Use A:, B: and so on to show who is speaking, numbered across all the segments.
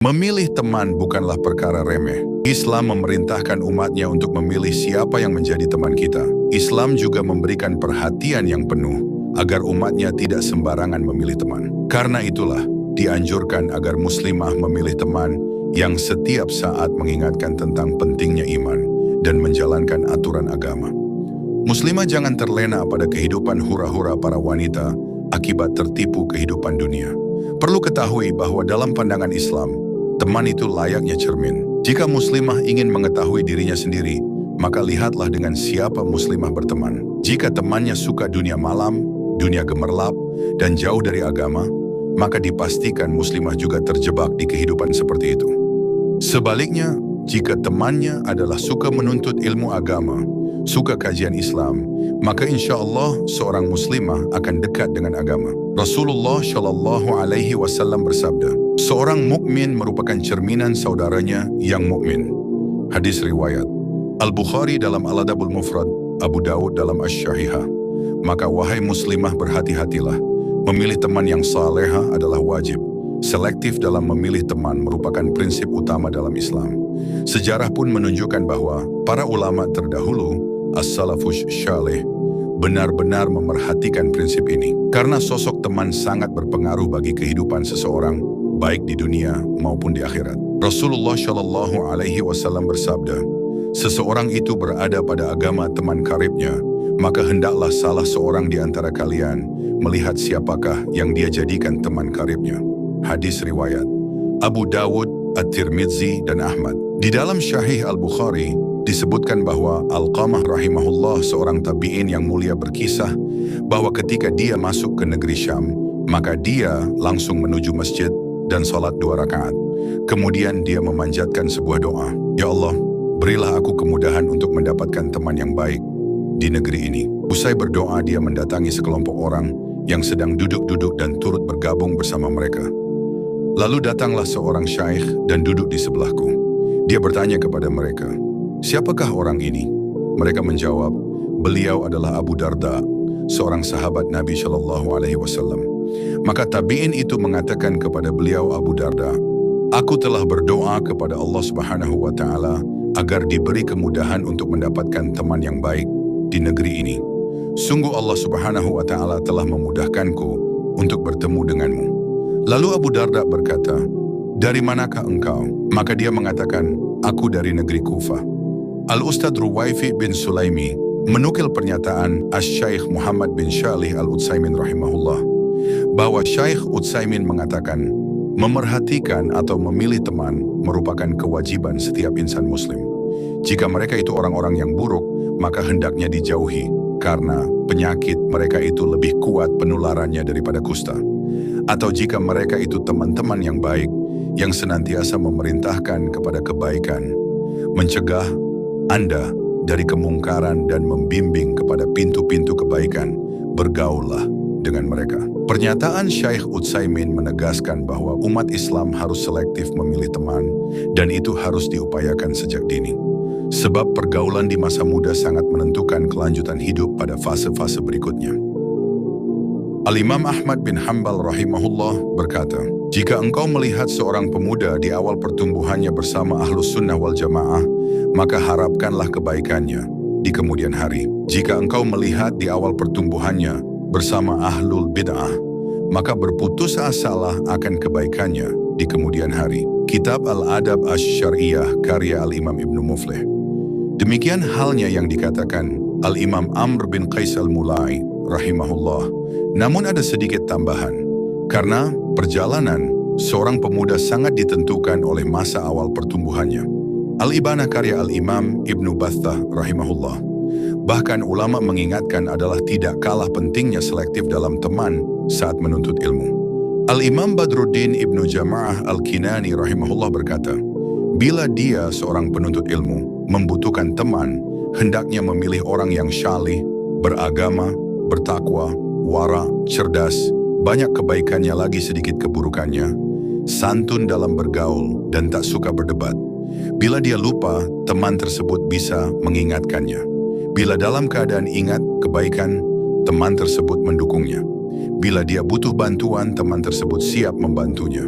A: Memilih teman bukanlah perkara remeh. Islam memerintahkan umatnya untuk memilih siapa yang menjadi teman kita. Islam juga memberikan perhatian yang penuh agar umatnya tidak sembarangan memilih teman. Karena itulah, dianjurkan agar muslimah memilih teman yang setiap saat mengingatkan tentang pentingnya iman dan menjalankan aturan agama. Muslimah jangan terlena pada kehidupan hura-hura para wanita akibat tertipu kehidupan dunia. Perlu ketahui bahwa dalam pandangan Islam, teman itu layaknya cermin. Jika muslimah ingin mengetahui dirinya sendiri, maka lihatlah dengan siapa muslimah berteman. Jika temannya suka dunia malam, dunia gemerlap, dan jauh dari agama, maka dipastikan muslimah juga terjebak di kehidupan seperti itu. Sebaliknya, jika temannya adalah suka menuntut ilmu agama, suka kajian Islam, maka insya Allah seorang muslimah akan dekat dengan agama. Rasulullah Shallallahu Alaihi Wasallam bersabda, seorang mukmin merupakan cerminan saudaranya yang mukmin. Hadis riwayat Al-Bukhari dalam Al-Adabul Mufrad, Abu Dawud dalam Asy-Syahihah. Maka wahai muslimah berhati-hatilah, memilih teman yang salehah adalah wajib. Selektif dalam memilih teman merupakan prinsip utama dalam Islam. Sejarah pun menunjukkan bahwa para ulama terdahulu, as-salafus syalih, benar-benar memerhatikan prinsip ini. Karena sosok teman sangat berpengaruh bagi kehidupan seseorang, baik di dunia maupun di akhirat. Rasulullah Shallallahu Alaihi Wasallam bersabda, seseorang itu berada pada agama teman karibnya, maka hendaklah salah seorang di antara kalian melihat siapakah yang dia jadikan teman karibnya. Hadis riwayat Abu Dawud, At-Tirmidzi, dan Ahmad. Di dalam Syahih Al-Bukhari disebutkan bahwa Alqamah rahimahullah, seorang tabi'in yang mulia, berkisah bahwa ketika dia masuk ke negeri Syam, maka dia langsung menuju masjid dan salat 2 rakaat. Kemudian dia memanjatkan sebuah doa, ya Allah, berilah aku kemudahan untuk mendapatkan teman yang baik di negeri ini. Usai berdoa, dia mendatangi sekelompok orang yang sedang duduk-duduk dan turut bergabung bersama mereka. Lalu datanglah seorang syaikh dan duduk di sebelahku. Dia bertanya kepada mereka, siapakah orang ini? Mereka menjawab, beliau adalah Abu Darda, seorang sahabat Nabi Shallallahu Alaihi Wasallam. Maka tabi'in itu mengatakan kepada beliau Abu Darda, aku telah berdoa kepada Allah Subhanahu wa Ta'ala agar diberi kemudahan untuk mendapatkan teman yang baik di negeri ini. Sungguh Allah Subhanahu wa Ta'ala telah memudahkanku untuk bertemu denganmu. Lalu Abu Darda berkata, dari manakah engkau? Maka dia mengatakan, aku dari negeri Kufah. Al-Ustadz Ruwaifi bin Sulaimi menukil pernyataan Asy-Syaikh Muhammad bin Shalih Al-Utsaimin rahimahullah, bahwa Syaikh Utsaimin mengatakan, memerhatikan atau memilih teman merupakan kewajiban setiap insan muslim. Jika mereka itu orang-orang yang buruk, maka hendaknya dijauhi, karena penyakit mereka itu lebih kuat penularannya daripada kusta. Atau jika mereka itu teman-teman yang baik, yang senantiasa memerintahkan kepada kebaikan, mencegah Anda dari kemungkaran dan membimbing kepada pintu-pintu kebaikan, bergaullah dengan mereka. Pernyataan Syaikh Utsaimin menegaskan bahwa umat Islam harus selektif memilih teman, dan itu harus diupayakan sejak dini. Sebab pergaulan di masa muda sangat menentukan kelanjutan hidup pada fase-fase berikutnya. Al-Imam Ahmad bin Hanbal rahimahullah berkata, jika engkau melihat seorang pemuda di awal pertumbuhannya bersama Ahlus Sunnah wal Jamaah, maka harapkanlah kebaikannya di kemudian hari. Jika engkau melihat di awal pertumbuhannya bersama Ahlul Bid'ah, maka berputus asalah akan kebaikannya di kemudian hari. Kitab Al-Adab Asy-Syar'iyah karya Al-Imam Ibnu Muflih. Demikian halnya yang dikatakan Al-Imam Amr bin Qais Al-Mulai rahimahullah. Namun ada sedikit tambahan, karena perjalanan seorang pemuda sangat ditentukan oleh masa awal pertumbuhannya. Al-Ibanah karya Al-Imam Ibnu Battah rahimahullah. Bahkan ulama mengingatkan adalah tidak kalah pentingnya selektif dalam teman saat menuntut ilmu. Al-Imam Badruddin Ibnu Jama'ah Al-Kinani rahimahullah berkata, bila dia seorang penuntut ilmu membutuhkan teman, hendaknya memilih orang yang syalih, beragama, bertakwa, wara, cerdas, banyak kebaikannya lagi sedikit keburukannya, santun dalam bergaul dan tak suka berdebat. Bila dia lupa, teman tersebut bisa mengingatkannya. Bila dalam keadaan ingat kebaikan, teman tersebut mendukungnya. Bila dia butuh bantuan, teman tersebut siap membantunya.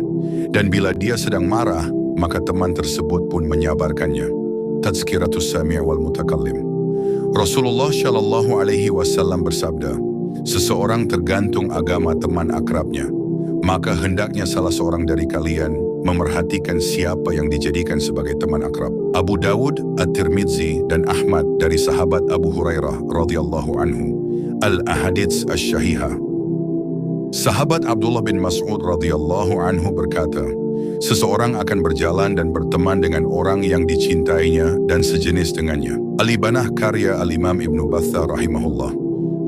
A: Dan bila dia sedang marah, maka teman tersebut pun menyabarkannya. Tazkiratus Sami' wal Mutakallim. Rasulullah Shallallahu Alaihi Wasallam bersabda, seseorang tergantung agama teman akrabnya. Maka hendaknya salah seorang dari kalian memerhatikan siapa yang dijadikan sebagai teman akrab. Abu Dawud, At-Tirmidzi, dan Ahmad dari sahabat Abu Hurairah radhiyallahu anhu. Al-Ahadits Asy-Syahihah. Sahabat Abdullah bin Mas'ud radhiyallahu anhu berkata, seseorang akan berjalan dan berteman dengan orang yang dicintainya dan sejenis dengannya. Al-Ibanah karya Al-Imam Ibnu Battah rahimahullah.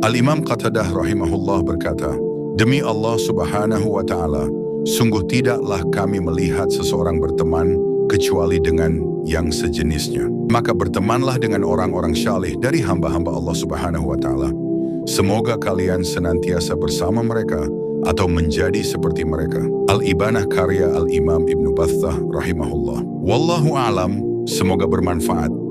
A: Al-Imam Qatadah rahimahullah berkata, demi Allah subhanahu wa ta'ala, sungguh tidaklah kami melihat seseorang berteman kecuali dengan yang sejenisnya. Maka bertemanlah dengan orang-orang syalih dari hamba-hamba Allah subhanahu wa ta'ala. Semoga kalian senantiasa bersama mereka atau menjadi seperti mereka. Al-Ibanah karya Al-Imam Ibnu Battah rahimahullah. Wallahu a'lam, semoga bermanfaat.